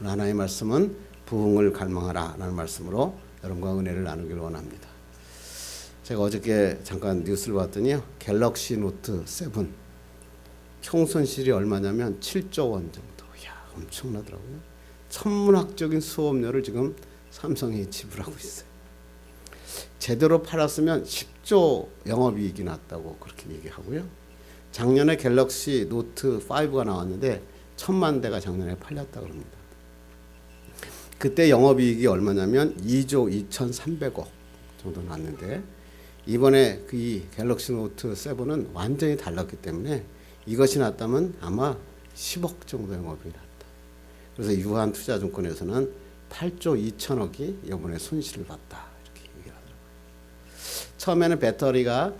하나의 말씀은 부흥을 갈망하라 라는 말씀으로 여러분과 은혜를 나누기를 원합니다. 제가 어저께 잠깐 뉴스를 봤더니요, 갤럭시 노트 7 총손실이 얼마냐면 7조 원 정도. 이야, 엄청나더라고요. 천문학적인 수업료를 지금 삼성이 지불하고 있어요. 제대로 팔았으면 10조 영업이익이 났다고 그렇게 얘기하고요. 작년에 갤럭시 노트 5가 나왔는데 1000만 대가 작년에 팔렸다고 합니다. 그때 영업이익이 얼마냐면 2조 2300억 정도 났는데, 이번에 이 갤럭시 노트 7은 완전히 달랐기 때문에 이것이 났다면 아마 10억 정도 영업이 났다. 그래서 유한투자증권에서는 8조 2천억이 이번에 손실을 봤다 이렇게 얘기를 하더라고요. 처음에는 배터리가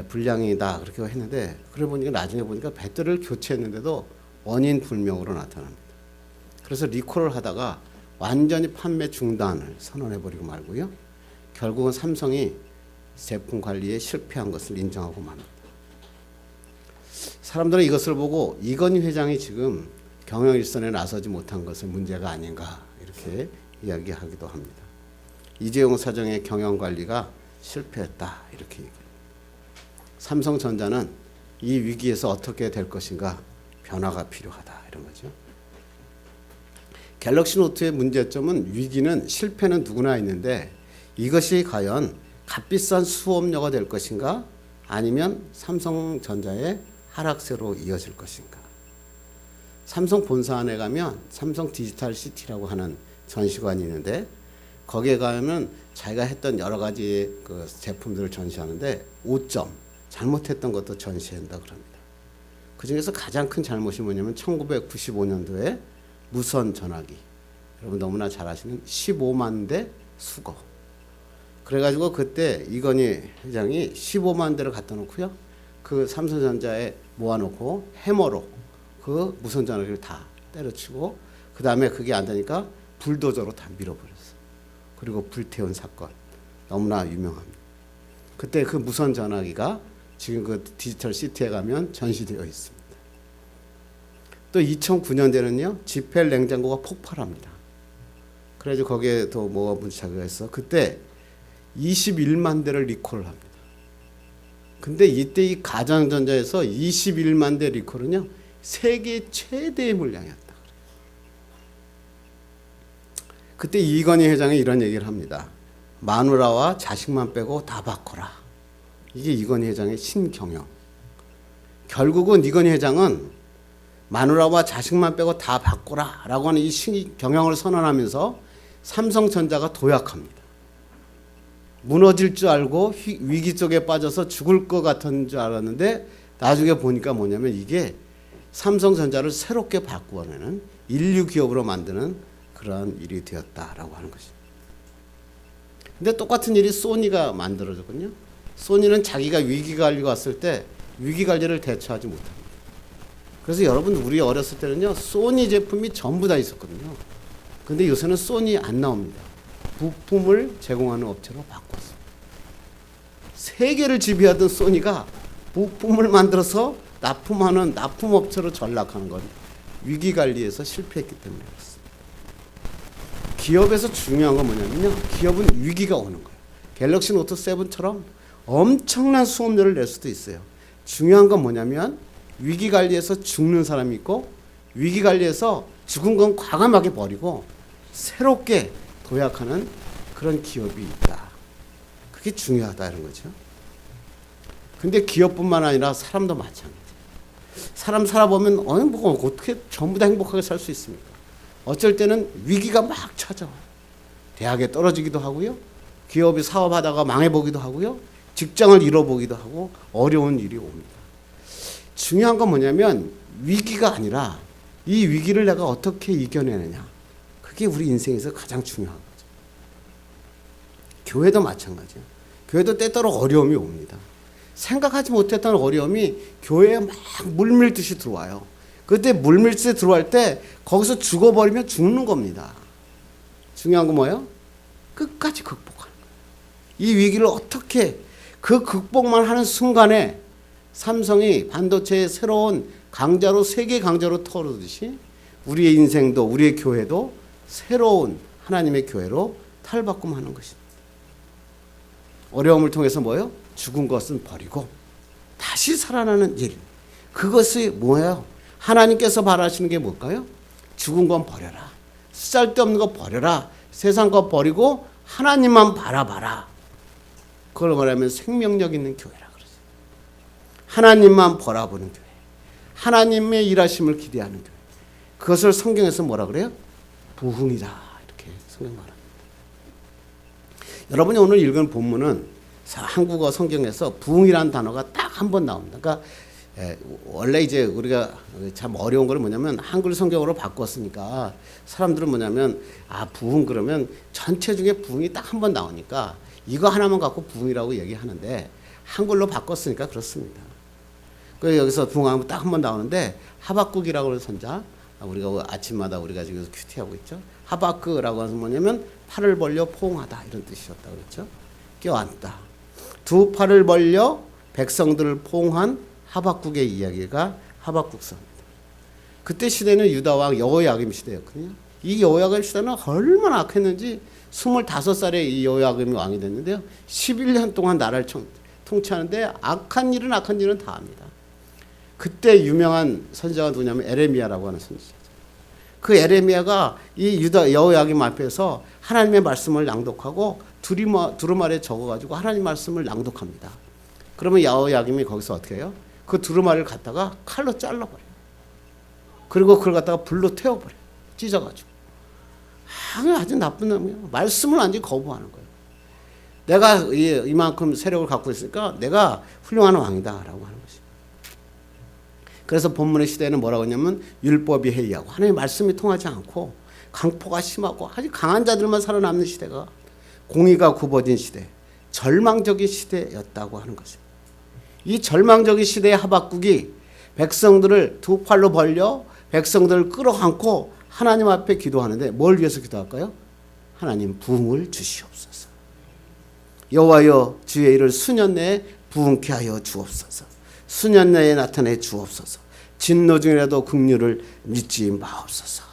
불량이다 그렇게 했는데, 그래 보니까 나중에 보니까 배터리를 교체했는데도 원인 불명으로 나타납니다. 그래서 리콜을 하다가 완전히 판매 중단을 선언해버리고 말고요, 결국은 삼성이 제품 관리에 실패한 것을 인정하고 맙니다. 사람들은 이것을 보고 이건희 회장이 지금 경영 일선에 나서지 못한 것은 문제가 아닌가 이렇게 이야기하기도 합니다. 이재용 사장의 경영 관리가 실패했다 이렇게 얘기합니다. 삼성전자는 이 위기에서 어떻게 될 것인가, 변화가 필요하다 이런 거죠. 갤럭시 노트의 문제점은 위기는 실패는 누구나 있는데 이것이 과연 값비싼 수업료가 될 것인가, 아니면 삼성전자의 하락세로 이어질 것인가. 삼성 본사 안에 가면 삼성 디지털 시티라고 하는 전시관이 있는데, 거기에 가면 자기가 했던 여러 가지 그 제품들을 전시하는데 5점 잘못했던 것도 전시한다 그럽니다. 그 중에서 가장 큰 잘못이 뭐냐면 1995년도에 무선 전화기, 여러분 너무나 잘 아시는 15만 대 수거. 그래가지고 그때 이건희 회장이 15만 대를 갖다 놓고요, 그 삼성전자에 모아놓고 해머로 그 무선 전화기를 다 때려치고, 그 다음에 그게 안 되니까 불도저로 다 밀어버렸어. 그리고 불태운 사건 너무나 유명합니다. 그때 그 무선 전화기가 지금 그 디지털 시티에 가면 전시되어 있습니다. 또 2009년대는요, 지펠 냉장고가 폭발합니다. 그래서 거기에 또 뭐가 문제가 있어. 그때 21만 대를 리콜을 합니다. 근데 이때 이 가전전자에서 21만 대 리콜은요, 세계 최대의 물량이었다. 그때 이건희 회장이 이런 얘기를 합니다. 마누라와 자식만 빼고 다 바꿔라. 이게 이건희 회장의 신경영. 결국은 이건희 회장은 마누라와 자식만 빼고 다 바꿔라 라고 하는 이 신경영을 선언하면서 삼성전자가 도약합니다. 무너질 줄 알고 위기 속에 빠져서 죽을 것 같은 줄 알았는데, 나중에 보니까 뭐냐면 이게 삼성전자를 새롭게 바꾸어내는 인류 기업으로 만드는 그러한 일이 되었다라고 하는 것입니다. 근데 똑같은 일이 소니가 만들어졌거든요. 소니는 자기가 위기관리가 왔을 때 위기관리를 대처하지 못합니다. 그래서 여러분, 우리 어렸을 때는요, 소니 제품이 전부 다 있었거든요. 근데 요새는 소니 안 나옵니다. 부품을 제공하는 업체로 바꿨어요. 세계를 지배하던 소니가 부품을 만들어서 납품하는 납품업체로 전락하는 건 위기관리에서 실패했기 때문에 그렇습니다. 기업에서 중요한 건 뭐냐면요, 기업은 위기가 오는 거예요. 갤럭시 노트 7처럼 엄청난 수업료를 낼 수도 있어요. 중요한 건 뭐냐면 위기관리에서 죽는 사람이 있고, 위기관리에서 죽은 건 과감하게 버리고 새롭게 도약하는 그런 기업이 있다. 그게 중요하다 이런 거죠. 근데 기업뿐만 아니라 사람도 마찬가지예요. 사람 살아보면 뭐 어떻게 전부 다 행복하게 살 수 있습니까? 어쩔 때는 위기가 막 찾아와요. 대학에 떨어지기도 하고요, 기업이 사업하다가 망해보기도 하고요, 직장을 잃어보기도 하고 어려운 일이 옵니다. 중요한 건 뭐냐면 위기가 아니라 이 위기를 내가 어떻게 이겨내느냐. 그게 우리 인생에서 가장 중요한 거죠. 교회도 마찬가지예요. 교회도 때때로 어려움이 옵니다. 생각하지 못했던 어려움이 교회에 막 물밀듯이 들어와요. 그때 물밀듯이 들어올 때 거기서 죽어버리면 죽는 겁니다. 중요한 건 뭐예요? 끝까지 극복하는 거예요. 이 위기를 어떻게 그 극복만 하는 순간에 삼성이 반도체의 새로운 강자로, 세계 강자로 터오르듯이 우리의 인생도 우리의 교회도 새로운 하나님의 교회로 탈바꿈하는 것입니다. 어려움을 통해서 뭐예요? 죽은 것은 버리고 다시 살아나는 일. 그것이 뭐예요? 하나님께서 바라시는 게 뭘까요? 죽은 건 버려라. 쓸데없는 거 버려라. 세상 거 버리고 하나님만 바라봐라. 그걸 말하면 생명력 있는 교회라 그러죠. 하나님만 바라보는 교회. 하나님의 일하심을 기대하는 교회. 그것을 성경에서 뭐라 그래요? 부흥이다. 이렇게 성경 말합니다. 여러분이 오늘 읽은 본문은 한국어 성경에서 부흥이라는 단어가 딱 한 번 나옵니다. 그러니까 원래 이제 우리가 참 어려운 건 뭐냐면 한글 성경으로 바꿨으니까 사람들은 뭐냐면 부흥 그러면 전체 중에 부흥이 딱 한 번 나오니까 이거 하나만 갖고 부흥이라고 얘기하는데 한글로 바꿨으니까 그렇습니다. 그래서 여기서 부흥하면 딱 한 번 나오는데 하박국이라고 하는 선자 우리가 아침마다 우리가 지금 큐티하고 있죠. 하박국이라고 하는 뭐냐면 팔을 벌려 포옹하다 이런 뜻이었다 그랬죠. 껴안다. 두 팔을 벌려 백성들을 포옹한 하박국의 이야기가 하박국서입니다. 그때 시대는 유다 왕 여호야김 시대였거든요. 이 여호야김 시대는 얼마나 악했는지 25살에 이 여호야김이 왕이 됐는데요. 11년 동안 나라를 통치하는데 악한 일은 다 합니다. 그때 유명한 선지자가 누구냐면 에레미야라고 하는 선지자죠. 그 에레미야가 이 유다 여호야김 앞에서 하나님의 말씀을 낭독하고 두루마리에 적어가지고 하나님 말씀을 낭독합니다. 그러면 여호야김이 거기서 어떻게 해요? 그 두루마리를 갖다가 칼로 잘라버려요. 그리고 그걸 갖다가 불로 태워버려요. 찢어가지고. 아주 나쁜 놈이에요. 말씀을 완전히 거부하는 거예요. 내가 이만큼 세력을 갖고 있으니까 내가 훌륭한 왕이다라고 하는 것이죠. 그래서 본문의 시대는 뭐라고 하냐면 율법이 해이하고 하나님의 말씀이 통하지 않고 강포가 심하고 아주 강한 자들만 살아남는 시대가 공의가 굽어진 시대, 절망적인 시대였다고 하는 것입니다. 이 절망적인 시대의 하박국이 백성들을 두 팔로 벌려 백성들을 끌어안고 하나님 앞에 기도하는데 뭘 위해서 기도할까요? 하나님 부흥을 주시옵소서. 여호와여 주의 일을 수년 내에 부흥케 하여 주옵소서. 수년 내에 나타내 주옵소서. 진노 중이라도 긍휼을 믿지 마옵소서.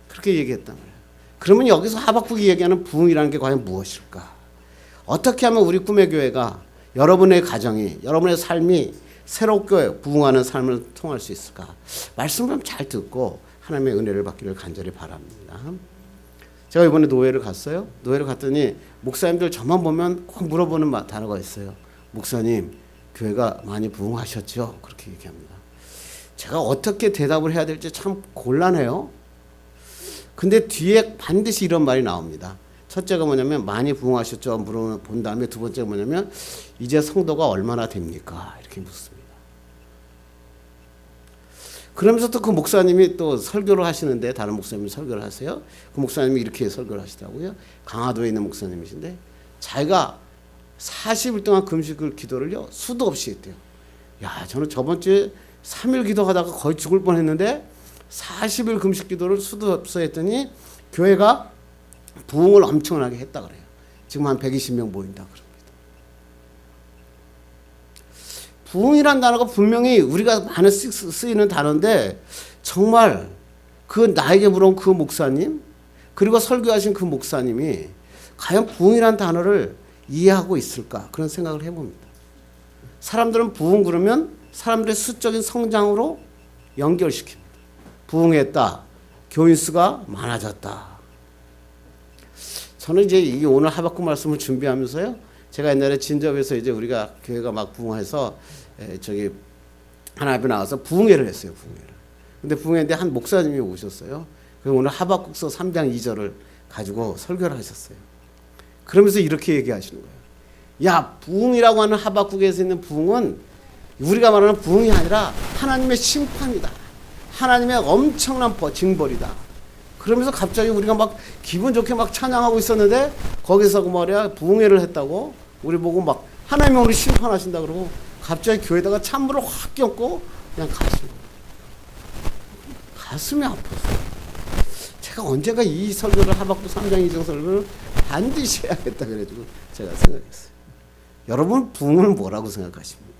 그렇게 얘기했단 말이에요. 그러면 여기서 하박국이 얘기하는 부흥이라는 게 과연 무엇일까? 어떻게 하면 우리 꿈의 교회가 여러분의 가정이 여러분의 삶이 새롭게 부흥하는 삶을 통할 수 있을까? 말씀을 좀 잘 듣고 하나님의 은혜를 받기를 간절히 바랍니다. 제가 이번에 노회를 갔어요. 노회를 갔더니 목사님들 저만 보면 꼭 물어보는 단어가 있어요. 목사님 교회가 많이 부흥하셨죠? 그렇게 얘기합니다. 제가 어떻게 대답을 해야 될지 참 곤란해요. 근데 뒤에 반드시 이런 말이 나옵니다. 첫째가 뭐냐면 많이 부흥하셨죠? 물어본 다음에 두 번째가 뭐냐면 이제 성도가 얼마나 됩니까? 이렇게 묻습니다. 그러면서 또 그 목사님이 또 설교를 하시는데 다른 목사님이 설교를 하세요. 그 목사님이 이렇게 설교를 하시더라고요. 강화도에 있는 목사님이신데 자기가 40일 동안 금식을 기도를요 수도 없이 했대요. 야, 저는 저번 주에 3일 기도하다가 거의 죽을 뻔했는데 40일 금식 기도를 수도 없이 했더니 교회가 부흥을 엄청나게 했다 그래요. 지금 한 120명 모인다 그럽니다. 부흥이란 단어가 분명히 우리가 많이 쓰이는 단어인데 정말 그 나에게 물어온 그 목사님 그리고 설교하신 그 목사님이 과연 부흥이란 단어를 이해하고 있을까 그런 생각을 해봅니다. 사람들은 부흥 그러면 사람들의 수적인 성장으로 연결시킵니다. 부흥했다. 교인 수가 많아졌다. 저는 이제 이 오늘 하박국 말씀을 준비하면서요. 제가 옛날에 진접에서 이제 우리가 교회가 막 부흥해서 저기 하나 앞에 나와서 부흥회를 했어요. 부흥회를. 근데 부흥회인데 한 목사님이 오셨어요. 그래서 오늘 하박국서 3장 2절을 가지고 설교를 하셨어요. 그러면서 이렇게 얘기하시는 거예요. 야, 부흥이라고 하는 하박국에서 있는 부흥은 우리가 말하는 부흥이 아니라 하나님의 심판이다. 하나님의 엄청난 징벌이다. 그러면서 갑자기 우리가 막 기분 좋게 막 찬양하고 있었는데 거기서 그 말이야 부흥회를 했다고 우리 보고 막 하나님이 우리 심판하신다 그러고 갑자기 교회다가 찬물을 확 껴고 그냥 가시는 거예요. 가슴이 아팠어요. 제가 언젠가 이 설교를 하박국 3장 2절 설교를 반드시 해야겠다 그래가지고 제가 생각했어요. 여러분 부흥을 뭐라고 생각하십니까?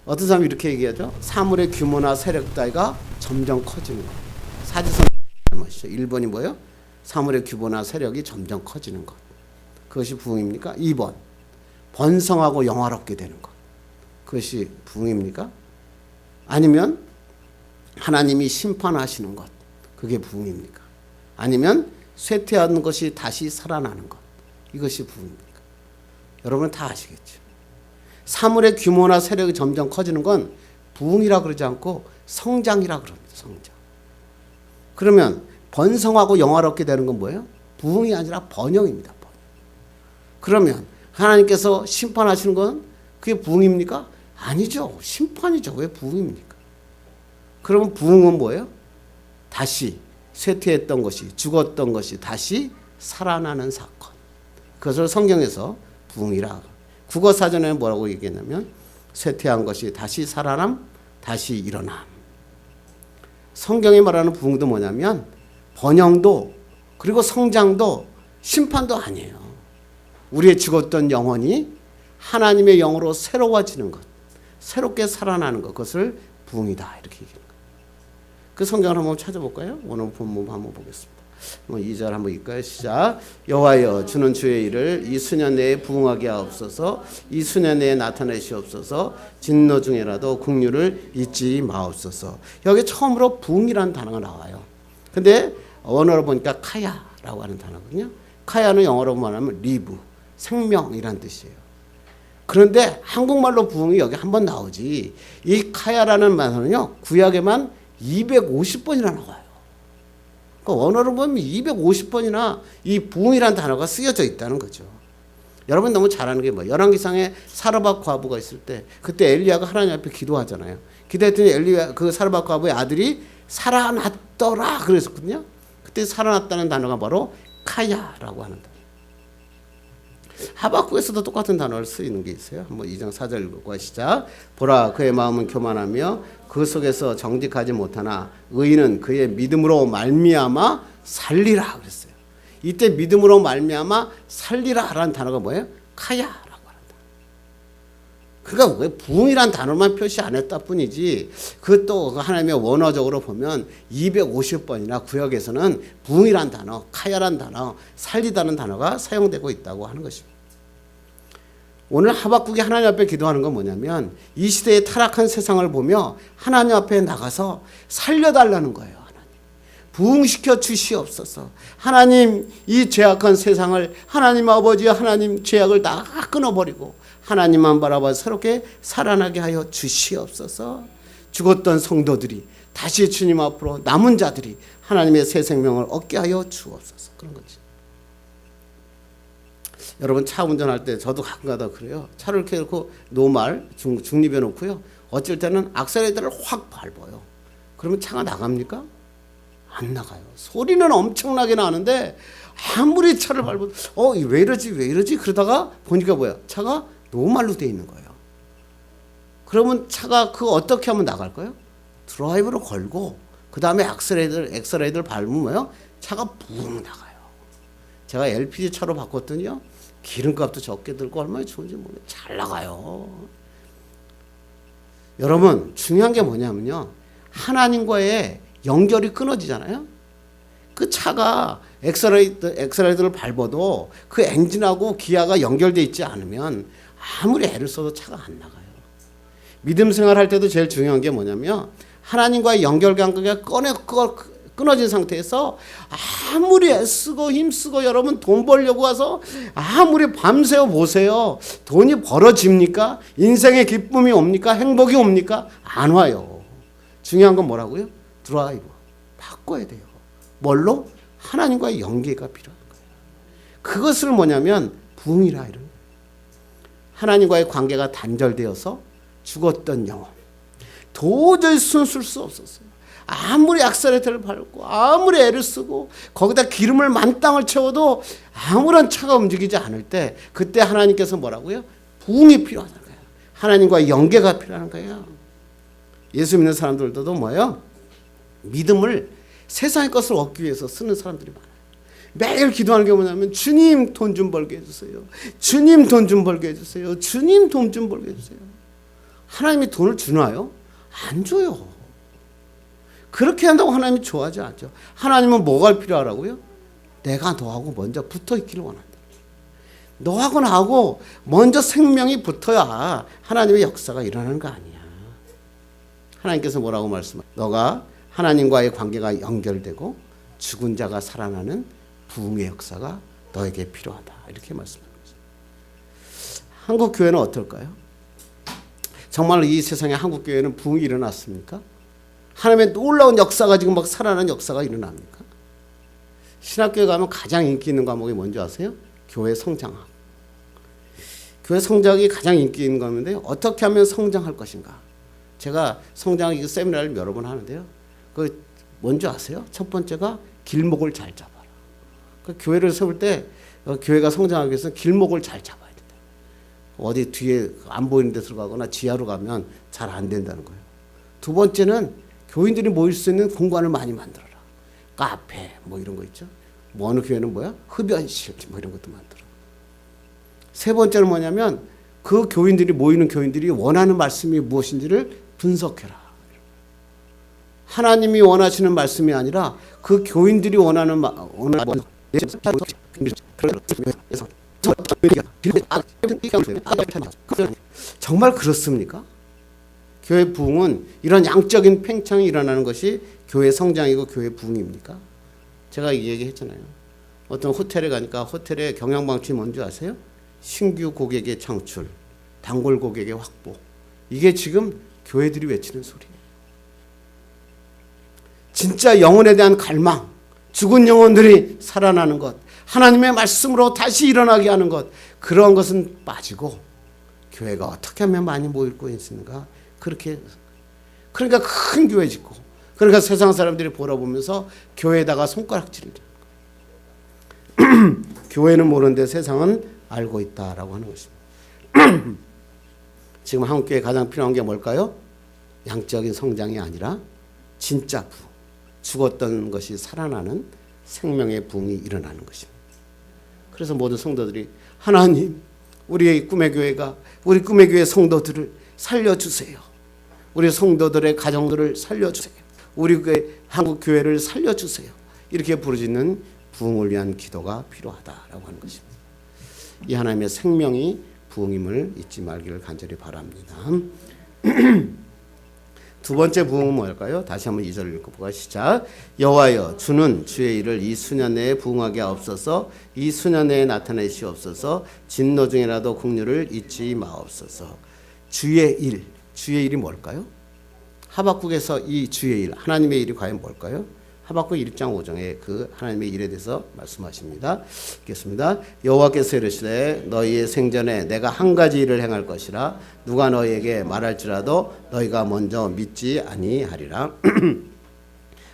어떤 사람이 이렇게 얘기하죠. 사물의 규모나 세력 따위가 점점 커지는 것. 사지선 말이죠. 1번이 뭐예요? 사물의 규모나 세력이 점점 커지는 것. 그것이 부흥입니까? 2번 번성하고 영화롭게 되는 것. 그것이 부흥입니까? 아니면 하나님이 심판하시는 것. 그게 부흥입니까? 아니면 쇠퇴하는 것이 다시 살아나는 것. 이것이 부흥입니까? 여러분은 다 아시겠죠. 사물의 규모나 세력이 점점 커지는 건 부흥이라 그러지 않고 성장이라 그럽니다. 성장. 그러면 번성하고 영화롭게 되는 건 뭐예요? 부흥이 아니라 번영입니다. 번영. 그러면 하나님께서 심판하시는 건 그게 부흥입니까? 아니죠. 심판이죠. 왜 부흥입니까? 그러면 부흥은 뭐예요? 다시 쇠퇴했던 것이, 죽었던 것이 다시 살아나는 사건. 그것을 성경에서 부흥이라. 국어사전에는 뭐라고 얘기했냐면 쇠퇴한 것이 다시 살아남, 다시 일어남. 성경이 말하는 부흥도 뭐냐면 번영도 그리고 성장도 심판도 아니에요. 우리의 죽었던 영혼이 하나님의 영으로 새로워지는 것, 새롭게 살아나는 것, 그것을 부흥이다 이렇게 얘기하는 거예요. 그 성경을 한번 찾아볼까요? 오늘 본문 한번 보겠습니다. 2절 한번 읽까요? 시작. 여호와여 주는 주의 일을 이 수년 내에 부흥하게 하옵소서. 이 수년 내에 나타내시옵소서. 진노 중에라도 긍휼을 잊지 마옵소서. 여기 처음으로 부흥이라는 단어가 나와요. 근데 원어로 보니까 카야라고 하는 단어거든요. 카야는 영어로 말하면 리브, 생명이란 뜻이에요. 그런데 한국말로 부흥이 여기 한번 나오지. 이 카야라는 말은요 구약에만 250번이나 나와요. 그러니까 원어로 보면 250번이나 이 부흥이라는 단어가 쓰여져 있다는 거죠. 여러분 너무 잘 아는 게 뭐예요? 열왕기상에 사르밧 과부가 있을 때 그때 엘리야가 하나님 앞에 기도하잖아요. 기도했더니 엘리야 그 사르밧 과부의 아들이 살아났더라 그랬었거든요. 그때 살아났다는 단어가 바로 카야라고 하는 단어. 하박국에서도 똑같은 단어를 쓰이는 게 있어요. 한번 2장 4절 읽고 시작. 보라 그의 마음은 교만하며 그 속에서 정직하지 못하나 의인은 그의 믿음으로 말미암아 살리라 그랬어요. 이때 믿음으로 말미암아 살리라라는 단어가 뭐예요? 카야라고 한다. 그러니까 왜 부흥이란 단어만 표시 안 했다 뿐이지 그것도 하나님의 원어적으로 보면 250번이나 구역에서는 부흥이란 단어, 카야란 단어, 살리다는 단어가 사용되고 있다고 하는 것입니다. 오늘 하박국이 하나님 앞에 기도하는 건 뭐냐면 이 시대의 타락한 세상을 보며 하나님 앞에 나가서 살려달라는 거예요. 하나님 부흥시켜 주시옵소서. 하나님 이 죄악한 세상을 하나님 아버지 하나님 죄악을 다 끊어버리고 하나님만 바라봐 새롭게 살아나게 하여 주시옵소서. 죽었던 성도들이 다시 주님 앞으로 남은 자들이 하나님의 새 생명을 얻게 하여 주옵소서. 그런 거지. 여러분 차 운전할 때 저도 가끔가다 그래요. 차를 이렇게 놓고 노말 중립에 놓고요. 어쩔 때는 악셀레이터를 확 밟아요. 그러면 차가 나갑니까? 안 나가요. 소리는 엄청나게 나는데 아무리 차를 밟아도 왜 이러지 그러다가 보니까 뭐야? 차가 노말로 돼 있는 거예요. 그러면 차가 그거 어떻게 하면 나갈까요? 드라이브를 걸고 그 다음에 엑셀레이터를 밟으면 뭐예요? 차가 붕 나가요. 제가 LPG 차로 바꿨더니요. 기름값도 적게 들고 얼마나 좋은지 모르겠어요. 잘 나가요. 여러분 중요한 게 뭐냐면요. 하나님과의 연결이 끊어지잖아요. 그 차가 엑셀레이터를 밟아도 그 엔진하고 기아가 연결되어 있지 않으면 아무리 애를 써도 차가 안 나가요. 믿음 생활할 때도 제일 중요한 게 뭐냐면 하나님과의 연결관계가 끊어진 상태에서 아무리 애쓰고 힘쓰고 여러분 돈 벌려고 와서 아무리 밤새워 보세요. 돈이 벌어집니까? 인생의 기쁨이 옵니까? 행복이 옵니까? 안 와요. 중요한 건 뭐라고요? 드라이브. 바꿔야 돼요. 뭘로? 하나님과의 연계가 필요한 거예요. 그것을 뭐냐면 부흥이라 이런 거예요. 하나님과의 관계가 단절되어서 죽었던 영혼. 도저히 숨을 수 없었어요. 아무리 악셀레이터를 밟고 아무리 애를 쓰고 거기다 기름을 만땅을 채워도 아무런 차가 움직이지 않을 때 그때 하나님께서 뭐라고요? 부흥이 필요하다는 거예요. 하나님과의 연계가 필요한 거예요. 예수 믿는 사람들도 뭐예요? 믿음을 세상의 것을 얻기 위해서 쓰는 사람들이 많아요. 매일 기도하는 게 뭐냐면 주님 돈 좀 벌게 해주세요. 주님 돈 좀 벌게 해주세요. 주님 돈 좀 벌게 해주세요. 하나님이 돈을 주나요? 안 줘요. 그렇게 한다고 하나님이 좋아하지 않죠. 하나님은 뭐가 필요하라고요? 내가 너하고 먼저 붙어 있기를 원한다. 너하고 나하고 먼저 생명이 붙어야 하나님의 역사가 일어나는 거 아니야. 하나님께서 뭐라고 말씀하세요? 너가 하나님과의 관계가 연결되고 죽은 자가 살아나는 부흥의 역사가 너에게 필요하다. 이렇게 말씀하는 거죠. 한국 교회는 어떨까요? 정말 이 세상에 한국 교회는 부흥이 일어났습니까? 하나님의 놀라운 역사가 지금 막 살아나는 역사가 일어납니까? 신학교에 가면 가장 인기 있는 과목이 뭔지 아세요? 교회 성장학. 교회 성장이 가장 인기 있는 과목인데 어떻게 하면 성장할 것인가? 제가 성장 세미나를 여러 번 하는데요. 그 뭔지 아세요? 첫 번째가 길목을 잘 잡아라. 그 교회를 세울 때 교회가 성장하기 위해서 길목을 잘 잡아야 된다. 어디 뒤에 안 보이는 데 들어가거나 지하로 가면 잘 안 된다는 거예요. 두 번째는 교인들이 모일 수 있는 공간을 많이 만들어라. 카페 뭐 이런 거 있죠. 뭐 어느 교회는 뭐야? 흡연실 뭐 이런 것도 만들어. 세 번째는 뭐냐면 그 교인들이 모이는 교인들이 원하는 말씀이 무엇인지를 분석해라. 하나님이 원하시는 말씀이 아니라 그 교인들이 원하는 정말 그렇습니까? 교회 부흥은 이런 양적인 팽창이 일어나는 것이 교회 성장이고 교회 부흥입니까? 제가 이 얘기 했잖아요. 어떤 호텔에 가니까 호텔의 경영방침이 뭔지 아세요? 신규 고객의 창출, 단골 고객의 확보. 이게 지금 교회들이 외치는 소리예요. 진짜 영혼에 대한 갈망, 죽은 영혼들이 살아나는 것, 하나님의 말씀으로 다시 일어나게 하는 것, 그런 것은 빠지고 교회가 어떻게 하면 많이 모일 수 있는가? 그러니까 큰 교회 짓고, 그러니까 세상 사람들이 보러보면서 교회에다가 손가락질을 교회는 모르는데 세상은 알고 있다라고 하는 것입니다. 지금 한국교회에 가장 필요한 게 뭘까요? 양적인 성장이 아니라 진짜 부흥, 죽었던 것이 살아나는 생명의 부흥이 일어나는 것입니다. 그래서 모든 성도들이 하나님, 우리의 꿈의 교회가 우리 꿈의 교회 성도들을 살려주세요. 우리 성도들의 가정들을 살려주세요. 우리 교회, 한국 교회를 살려주세요. 이렇게 부르짖는 부흥을 위한 기도가 필요하다라고 하는 것입니다. 이 하나님의 생명이 부흥임을 잊지 말기를 간절히 바랍니다. 두 번째 부흥은 뭘까요? 다시 한번 2절을 읽어보고 시작. 여호와여, 주는 주의 일을 이 수년 내에 부흥하게 하옵소서. 이 수년 내에 나타내시옵소서. 진노 중이라도 긍휼을 잊지 마옵소서. 주의 일, 주의 일이 뭘까요? 하박국에서 이 주의 일, 하나님의 일이 과연 뭘까요? 하박국 1장 5장에 그 하나님의 일에 대해서 말씀하십니다. 읽겠습니다. 여호와께서 이르시되 너희의 생전에 내가 한 가지 일을 행할 것이라 누가 너희에게 말할지라도 너희가 먼저 믿지 아니하리라.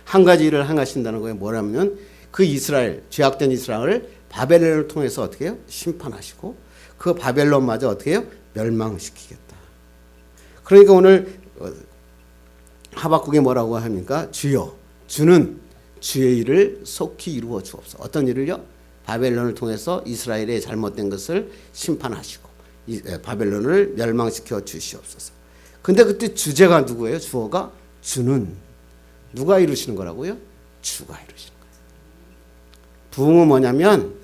한 가지 일을 행하신다는 거에 뭐냐면 그 이스라엘, 죄악된 이스라엘을 바벨론을 통해서 어떻게 해요? 심판하시고 그 바벨론마저 어떻게 해요? 멸망시키겠다. 그러니까 오늘 하박국이 뭐라고 합니까? 주여, 주는 주의 일을 속히 이루어 주옵소서. 어떤 일을요? 바벨론을 통해서 이스라엘의 잘못된 것을 심판하시고 바벨론을 멸망시켜 주시옵소서. 근데 그때 주제가 누구예요? 주어가 주는. 누가 이루시는 거라고요? 주가 이루시는 거예요. 부흥은 뭐냐면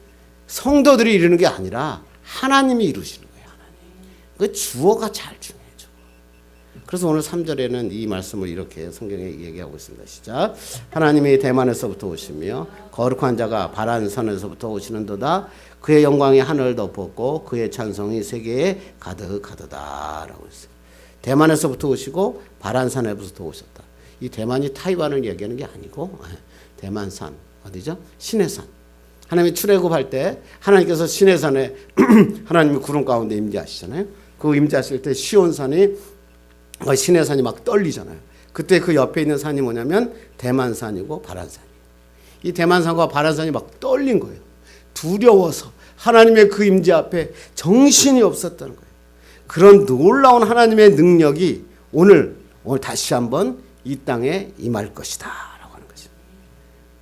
성도들이 이루는 게 아니라 하나님이 이루시는 거예요. 하나님. 그 주어가 잘 중요해요. 그래서 오늘 3절에는 이 말씀을 이렇게 성경에 얘기하고 있습니다. 시작. 하나님이 대만에서부터 오시며 거룩한 자가 바란산에서부터 오시는도다. 그의 영광이 하늘을 덮었고 그의 찬송이 세계에 가득하도다 라고 했어요. 대만에서부터 오시고 바란산에서부터 오셨다. 이 대만이 타이완을 얘기하는 게 아니고 대만산 어디죠? 시내산. 하나님이 출애굽할 때 하나님께서 시내산에 하나님이 구름 가운데 임재하시잖아요. 그 임재하실 때 시온산이 시내산이 막 떨리잖아요. 그때 그 옆에 있는 산이 뭐냐면 대만산이고 바란산이에요. 이 대만산과 바란산이 막 떨린 거예요. 두려워서 하나님의 그 임재 앞에 정신이 없었다는 거예요. 그런 놀라운 하나님의 능력이 오늘 다시 한번 이 땅에 임할 것이다 라고 하는 것입니다.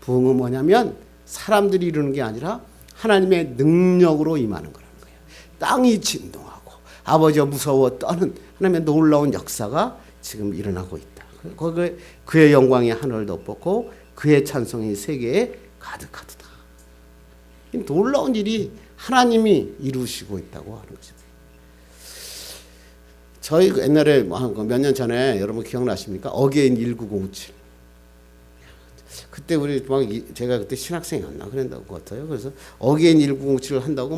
부흥은 뭐냐면 사람들이 이루는 게 아니라 하나님의 능력으로 임하는 거라는 거예요. 땅이 진동하고 아버지가 무서워 떠는 하나님의 놀라운 역사가 지금 일어나고 있다. 거기에 그의 영광이 하늘을 덮었고 그의 찬송이 세계에 가득하도다. 이 놀라운 일이 하나님이 이루시고 있다고 하는 것입니다. 저희 옛날에 몇 년 전에 여러분 기억나십니까? 어게인 1907. 그때 우리 제가 그때 신학생이었나 그랬던 것 같아요. 그래서 어게인 1907을 한다고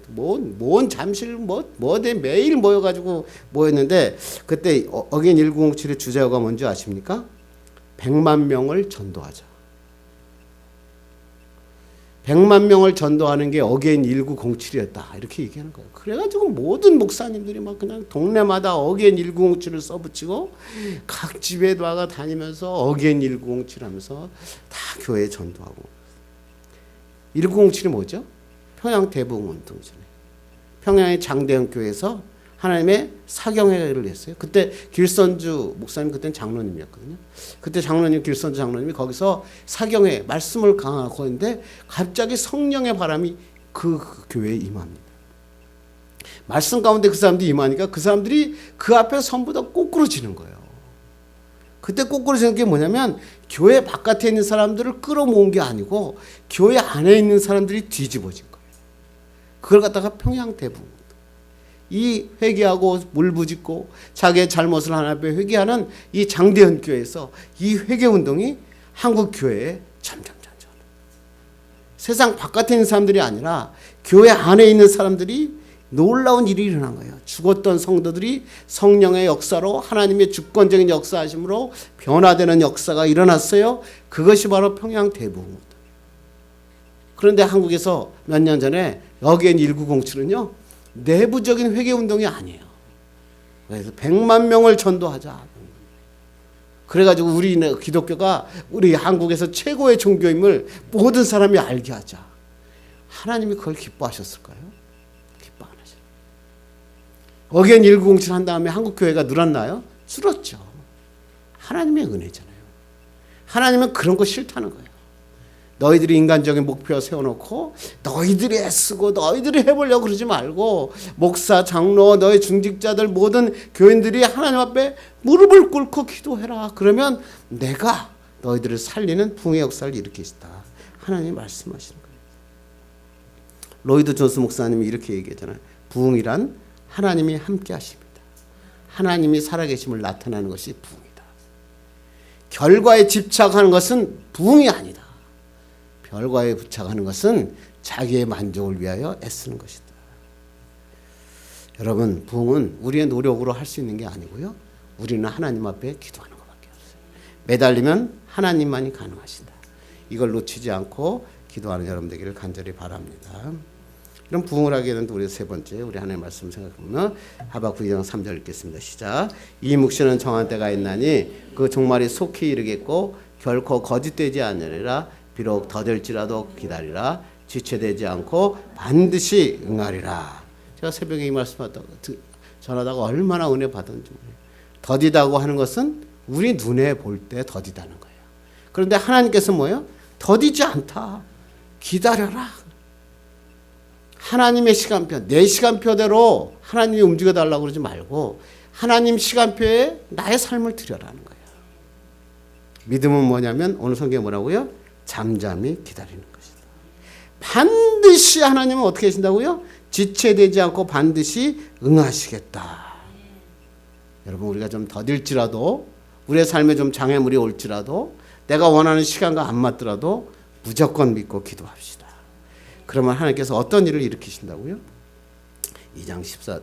뭔 잠실 뭐대 매일 모여가지고 모였는데 그때 어게인 1907의 주제가 뭔지 아십니까? 100만 명을 전도하자. 100만 명을 전도하는 게 어게인 1907이었다. 이렇게 얘기하는 거예요. 그래가지고 모든 목사님들이 막 그냥 동네마다 어게인 1907을 써붙이고 각 집에 나가 다니면서 어게인 1907 하면서 다 교회 전도하고. 1907이 뭐죠? 평양 대부흥운동이잖아요. 평양의 장대현 교회에서 하나님의 사경회를 했어요. 그때 길선주 목사님 그때는 장로님이었거든요. 그때 장로님 길선주 장로님이 거기서 사경회 말씀을 강하고 있는데 갑자기 성령의 바람이 그 교회에 임합니다. 말씀 가운데 그 사람들이 임하니까 그 사람들이 그 앞에 전부 다 꼬꾸러지는 거예요. 그때 꼬꾸러지는 게 뭐냐면 교회 바깥에 있는 사람들을 끌어모은 게 아니고 교회 안에 있는 사람들이 뒤집어진 거예요. 그걸 갖다가 평양 대부흥. 이 회개하고 물부짓고 자기의 잘못을 하나님 앞에 회개하는 이 장대현 교회에서 이 회개 운동이 한국 교회에 점점 세상 바깥에 있는 사람들이 아니라 교회 안에 있는 사람들이 놀라운 일이 일어난 거예요. 죽었던 성도들이 성령의 역사로 하나님의 주권적인 역사하심으로 변화되는 역사가 일어났어요. 그것이 바로 평양 대부흥입니다. 그런데 한국에서 몇 년 전에 여기엔 1907은요. 내부적인 회개운동이 아니에요. 그래서 100만 명을 전도하자. 그래가지고 우리 기독교가 우리 한국에서 최고의 종교임을 모든 사람이 알게 하자. 하나님이 그걸 기뻐하셨을까요? 기뻐 안 하죠. 어게인 1907 한 다음에 한국 교회가 늘었나요? 줄었죠. 하나님의 은혜잖아요. 하나님은 그런 거 싫다는 거예요. 너희들이 인간적인 목표 세워놓고 너희들이 애쓰고 너희들이 해보려고 그러지 말고 목사, 장로, 너희 중직자들 모든 교인들이 하나님 앞에 무릎을 꿇고 기도해라. 그러면 내가 너희들을 살리는 부흥의 역사를 일으키시다. 하나님이 말씀하시는 거예요. 로이드 존스 목사님이 이렇게 얘기하잖아요. 부흥이란 하나님이 함께 하십니다. 하나님이 살아계심을 나타내는 것이 부흥이다. 결과에 집착하는 것은 부흥이 아니다. 결과에 부착하는 것은 자기의 만족을 위하여 애쓰는 것이다. 여러분, 부흥은 우리의 노력으로 할 수 있는 게 아니고요. 우리는 하나님 앞에 기도하는 것밖에 없어요. 매달리면 하나님만이 가능하시다. 이걸 놓치지 않고 기도하는 여러분 되기를 간절히 바랍니다. 이런 부흥을 하게 되는 우리 세 번째 우리 하나님의 말씀 생각해보면 하박국 2장 3절 읽겠습니다. 시작. 이 묵시는 정한 때가 있나니 그 종말이 속히 이르겠고 결코 거짓되지 않으리라. 비록 더딜지라도 기다리라. 지체되지 않고 반드시 응하리라. 제가 새벽에 이 말씀 전하다가 얼마나 은혜 받았는지 모르겠어요. 더디다고 하는 것은 우리 눈에 볼 때 더디다는 거예요. 그런데 하나님께서 뭐예요? 더디지 않다. 기다려라. 하나님의 시간표, 내 시간표대로 하나님이 움직여 달라고 그러지 말고 하나님 시간표에 나의 삶을 드려라는 거예요. 믿음은 뭐냐면 오늘 성경에 뭐라고요? 잠잠히 기다리는 것이다. 반드시 하나님은 어떻게 하신다고요? 지체되지 않고 반드시 응하시겠다. 여러분, 우리가 좀 더딜지라도 우리의 삶에 좀 장애물이 올지라도 내가 원하는 시간과 안 맞더라도 무조건 믿고 기도합시다. 그러면 하나님께서 어떤 일을 일으키신다고요? 2장 14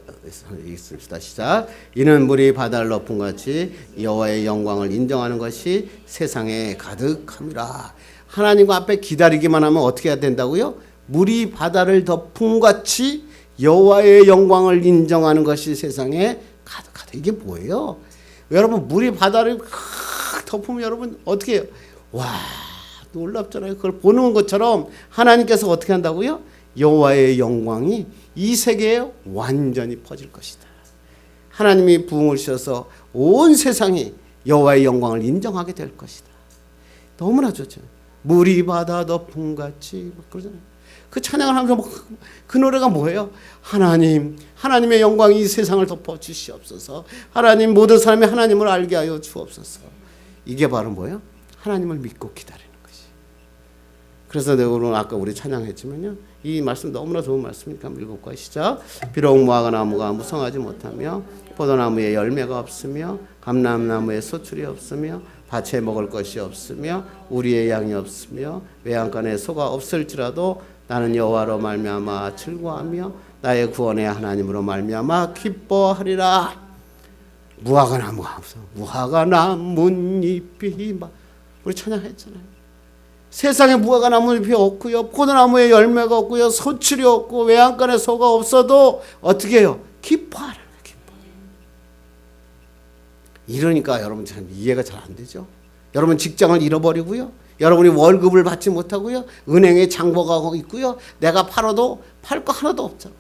읽습니다. 시작. 이는 물이 바다를 덮은 같이 여호와의 영광을 인정하는 것이 세상에 가득함이라. 하나님 앞에 기다리기만 하면 어떻게 해야 된다고요? 물이 바다를 덮은 같이 여호와의 영광을 인정하는 것이 세상에 가득하다. 이게 뭐예요? 여러분, 물이 바다를 덮으면 여러분 어떻게 해요? 와, 놀랍잖아요. 그걸 보는 것처럼 하나님께서 어떻게 한다고요? 여호와의 영광이 이 세계에 완전히 퍼질 것이다. 하나님이 부흥을 주셔서 온 세상이 여호와의 영광을 인정하게 될 것이다. 너무나 좋죠. 물이 바다 덮음 같이 막 그러잖아요. 그 찬양을 하면서 그 노래가 뭐예요? 하나님, 하나님의 영광이 이 세상을 덮어 주시옵소서. 하나님, 모든 사람이 하나님을 알게 하여 주옵소서. 이게 바로 뭐예요? 하나님을 믿고 기다리는 것이. 그래서 내가 오늘 아까 우리 찬양했지만요, 이 말씀 너무나 좋은 말씀이니까 한번 읽어볼까요? 시작. 비록 무화과 나무가 무성하지 못하며 포도나무에 열매가 없으며 감람나무에 소출이 없으며 밭에 먹을 것이 없으며 우리의 양이 없으며 외양간에 소가 없을지라도 나는 여호와로 말미암아 즐거워하며 나의 구원의 하나님으로 말미암아 기뻐하리라. 무화과 나무가 없어. 무화과 나뭇잎이 막 우리 찬양했잖아요. 세상에 무화과 나뭇잎이 없고요, 포도나무에 열매가 없고요, 소출이 없고 외양간에 소가 없어도 어떻게 해요? 기뻐하라. 기뻐. 이러니까 여러분 참 이해가 잘 안 되죠. 여러분 직장을 잃어버리고요, 여러분이 월급을 받지 못하고요, 은행에 장보가 있고요, 내가 팔아도 팔 거 하나도 없잖아요.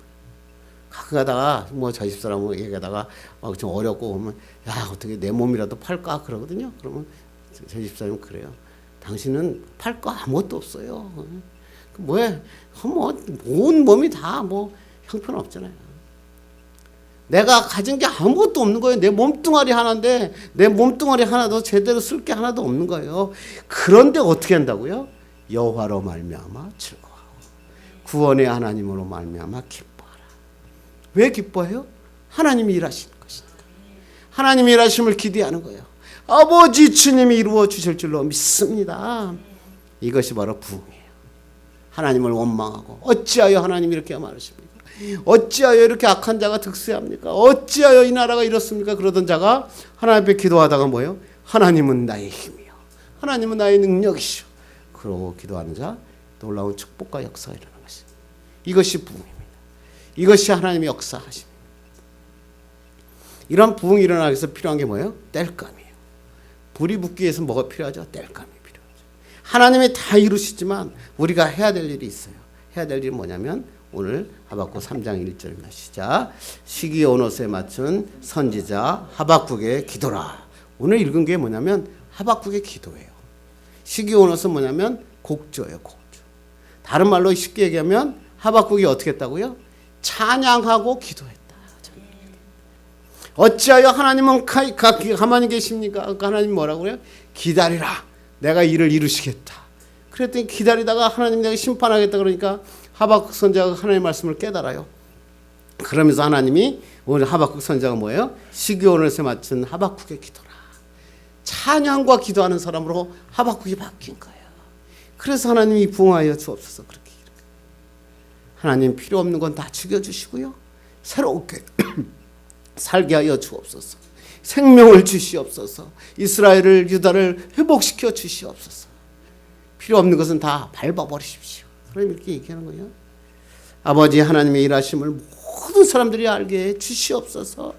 가끔 가다가 뭐 저 집사람 얘기하다가 막 좀 어렵고 오면 야 어떻게 내 몸이라도 팔까 그러거든요. 그러면 저 집사람은 그래요. 당신은 팔 거 아무것도 없어요. 뭐해? 뭐 온 몸이 다 뭐 형편없잖아요. 내가 가진 게 아무것도 없는 거예요. 내 몸뚱아리 하나인데 내 몸뚱아리 하나도 제대로 쓸 게 하나도 없는 거예요. 그런데 어떻게 한다고요? 여호와로 말미암아 즐거워하고 구원의 하나님으로 말미암아 기뻐하라. 왜 기뻐해요? 하나님이 일하시는 것이니까. 하나님이 일하심을 기대하는 거예요. 아버지 주님이 이루어 주실 줄로 믿습니다. 이것이 바로 부흥이에요. 하나님을 원망하고 어찌하여 하나님이 이렇게 말하십니까? 어찌하여 이렇게 악한 자가 득세합니까? 어찌하여 이 나라가 이렇습니까? 그러던 자가 하나님 앞에 기도하다가 뭐예요? 하나님은 나의 힘이요, 하나님은 나의 능력이시오. 그러고 기도하는 자 놀라운 축복과 역사가 일어나는 것입니다. 이것이 부흥입니다. 이것이 하나님의 역사하십니다. 이런 부흥이 일어나기 위해서 필요한 게 뭐예요? 땔감이에요. 불이 붙기 위해서 뭐가 필요하죠? 땔감이 필요하죠. 하나님이 다 이루시지만 우리가 해야 될 일이 있어요. 해야 될 일이 뭐냐면 오늘 하박국 3장 1절입니다. 시작. 시기 온옷에 맞춘 선지자 하박국의 기도라. 오늘 읽은 게 뭐냐면 하박국의 기도예요. 시기 온옷은 뭐냐면 곡조예요. 곡조. 다른 말로 쉽게 얘기하면 하박국이 어떻게 했다고요? 찬양하고 기도했다. 어찌하여 하나님은 가만히 계십니까? 하나님 뭐라고 그래요? 기다리라. 내가 일을 이루시겠다. 그랬더니 기다리다가 하나님 내가 심판하겠다 그러니까 하박국 선지자가 하나님의 말씀을 깨달아요. 그러면서 하나님이 오늘 하박국 선지자가 뭐예요? 시기온옷에 맞춘 하박국의 기도라. 찬양과 기도하는 사람으로 하박국이 바뀐 거예요. 그래서 하나님이 부흥하여 주옵소서. 그렇게 하나님 필요 없는 건 다 죽여주시고요, 새롭게 살게 하여 주옵소서. 생명을 주시옵소서. 이스라엘을 유다를 회복시켜 주시옵소서. 필요 없는 것은 다 밟아버리십시오. 그럼 이렇게 얘기하는 거예요. 아버지 하나님의 일하심을 모든 사람들이 알게 해 주시옵소서.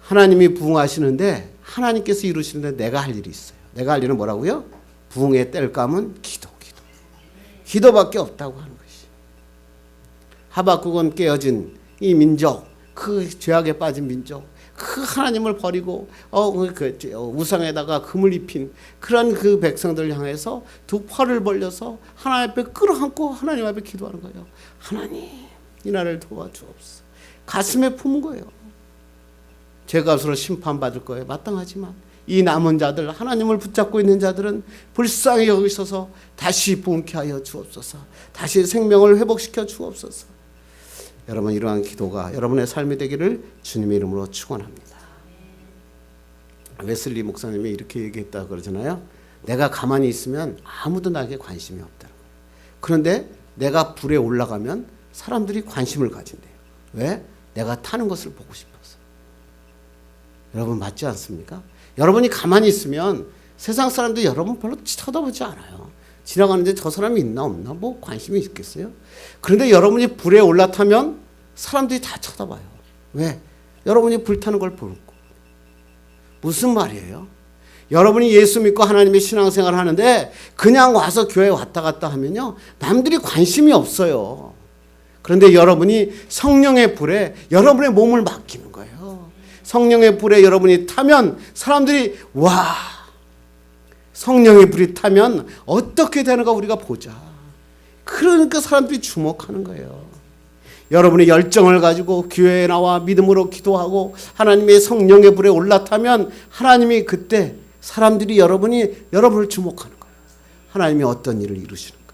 하나님이 부흥하시는데 하나님께서 이루시는데 내가 할 일이 있어요. 내가 할 일은 뭐라고요? 부흥의 땔감은 기도. 기도밖에 없다고 하는 것이. 하박국은 깨어진 이 민족, 그 죄악에 빠진 민족, 그 하나님을 버리고 우상에다가 금을 입힌 그런 그 백성들을 향해서 두 팔을 벌려서 하나님 앞에 끌어안고 하나님 앞에 기도하는 거예요. 하나님, 이 나라를 도와주옵소서. 가슴에 품은 거예요. 죄값으로 심판받을 거예요. 마땅하지만 이 남은 자들, 하나님을 붙잡고 있는 자들은 불쌍히 여기셔서 다시 부흥케 하여 주옵소서. 다시 생명을 회복시켜 주옵소서. 여러분, 이러한 기도가 여러분의 삶이 되기를 주님의 이름으로 축원합니다. 웨슬리 목사님이 이렇게 얘기했다 그러잖아요. 내가 가만히 있으면 아무도 나에게 관심이 없다는 거예요. 그런데 내가 불에 올라가면 사람들이 관심을 가진대요. 왜? 내가 타는 것을 보고 싶어서. 여러분 맞지 않습니까? 여러분이 가만히 있으면 세상 사람들이 여러분 별로 쳐다보지 않아요. 지나가는데 저 사람이 있나 없나 뭐 관심이 있겠어요? 그런데 여러분이 불에 올라타면 사람들이 다 쳐다봐요. 왜? 여러분이 불타는 걸 보고. 무슨 말이에요? 여러분이 예수 믿고 하나님의 신앙생활을 하는데 그냥 와서 교회 왔다 갔다 하면요, 남들이 관심이 없어요. 그런데 여러분이 성령의 불에 여러분의 몸을 맡기는 거예요. 성령의 불에 여러분이 타면 사람들이 와, 성령의 불이 타면 어떻게 되는가 우리가 보자. 그러니까 사람들이 주목하는 거예요. 여러분이 열정을 가지고 교회에 나와 믿음으로 기도하고 하나님의 성령의 불에 올라타면 하나님이 그때 사람들이 여러분을 주목하는 거예요. 하나님이 어떤 일을 이루시는가.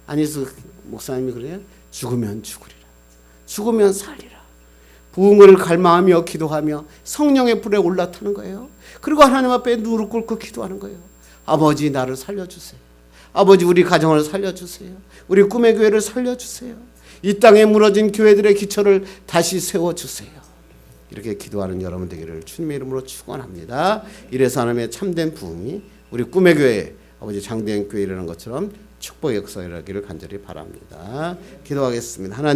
안희수 목사님이 그래요. 죽으면 죽으리라. 죽으면 살리라. 부흥을 갈망하며 기도하며 성령의 불에 올라타는 거예요. 그리고 하나님 앞에 무릎 꿇고 기도하는 거예요. 아버지 나를 살려주세요. 아버지 우리 가정을 살려주세요. 우리 꿈의 교회를 살려주세요. 이 땅에 무너진 교회들의 기초를 다시 세워주세요. 이렇게 기도하는 여러분 되기를 주님의 이름으로 축원합니다. 이래서 하나님의 참된 부흥이 우리 꿈의 교회 아버지 장대현 교회 이라는 것처럼 축복의 역사가 일어나기를 간절히 바랍니다. 기도하겠습니다. 하나님